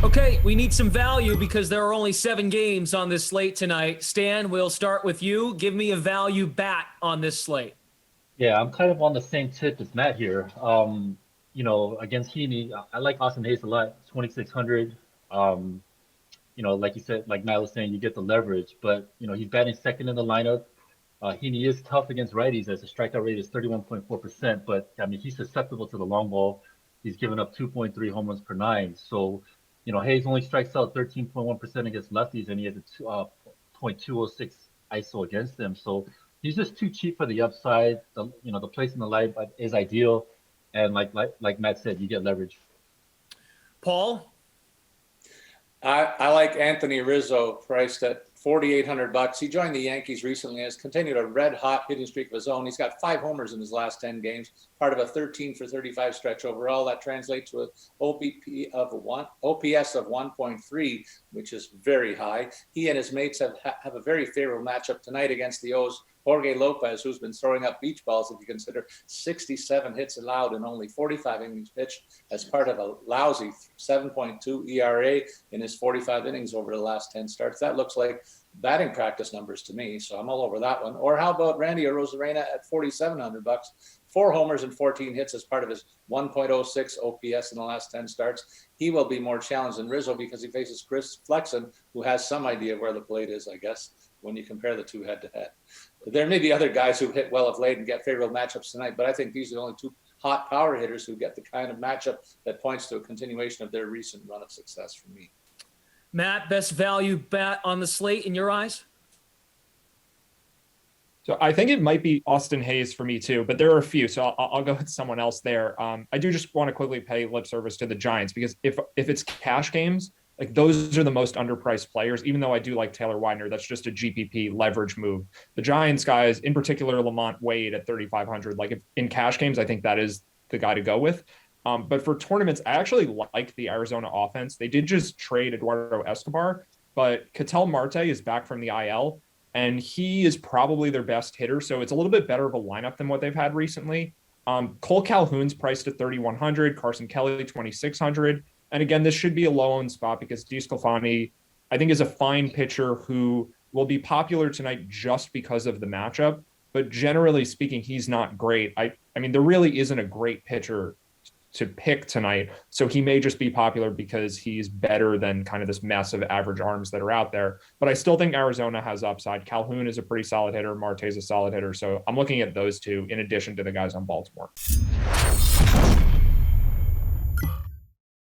Okay, we need some value because there are only 7 games on this slate tonight. Stan, we'll start with you. Give me a value bat on this slate. Yeah, I'm kind of on the same tip as Matt here. Against Heaney, I like Austin Hayes a lot, 2,600. Um, like you said, like Matt was saying, you get the leverage, but he's batting second in the lineup. Heaney is tough against righties as the strikeout rate is 31.4%, but I mean he's susceptible to the long ball. He's given up 2.3 home runs per nine. So, Hayes only strikes out 13.1% against lefties, and he has a 0.206 ISO against them. So he's just too cheap for the upside. The place in the line is ideal, and like Matt said, you get leverage. Paul? I like Anthony Rizzo, priced at $4,800. He joined the Yankees recently and has continued a red-hot hitting streak of his own. He's got 5 homers in his last 10 games, part of a 13 for 35 stretch overall. That translates to an OPS of 1.3, which is very high. He and his mates have a very favorable matchup tonight against the O's Jorge Lopez, who's been throwing up beach balls, if you consider 67 hits allowed in only 45 innings pitched, as part of a lousy 7.2 ERA in his 45 innings over the last 10 starts. That looks like batting practice numbers to me, so I'm all over that one. Or how about Randy Arozarena at $4,700? 4 homers and 14 hits as part of his 1.06 OPS in the last 10 starts. He will be more challenged than Rizzo because he faces Chris Flexen, who has some idea of where the plate is, I guess, when you compare the two head-to-head. There may be other guys who hit well of late and get favorable matchups tonight, but I think these are the only 2 hot power hitters who get the kind of matchup that points to a continuation of their recent run of success for me. Matt, best value bat on the slate in your eyes? So I think it might be Austin Hayes for me too, but there are a few, so I'll go with someone else there. I do just want to quickly pay lip service to the Giants because if it's cash games, like those are the most underpriced players, even though I do like Taylor Widener. That's just a GPP leverage move. The Giants guys, in particular, Lamont Wade at 3,500, like if in cash games, I think that is the guy to go with. But for tournaments, I actually like the Arizona offense. They did just trade Eduardo Escobar, but Ketel Marte is back from the IL, and he is probably their best hitter. So it's a little bit better of a lineup than what they've had recently. Cole Calhoun's priced at 3,100, Carson Kelly 2,600. And again, this should be a low-owned spot because DeSclafani, I think, is a fine pitcher who will be popular tonight just because of the matchup. But generally speaking, he's not great. I mean, there really isn't a great pitcher to pick tonight. So he may just be popular because he's better than kind of this mess of average arms that are out there. But I still think Arizona has upside. Calhoun is a pretty solid hitter. Marte's a solid hitter. So I'm looking at those two in addition to the guys on Baltimore.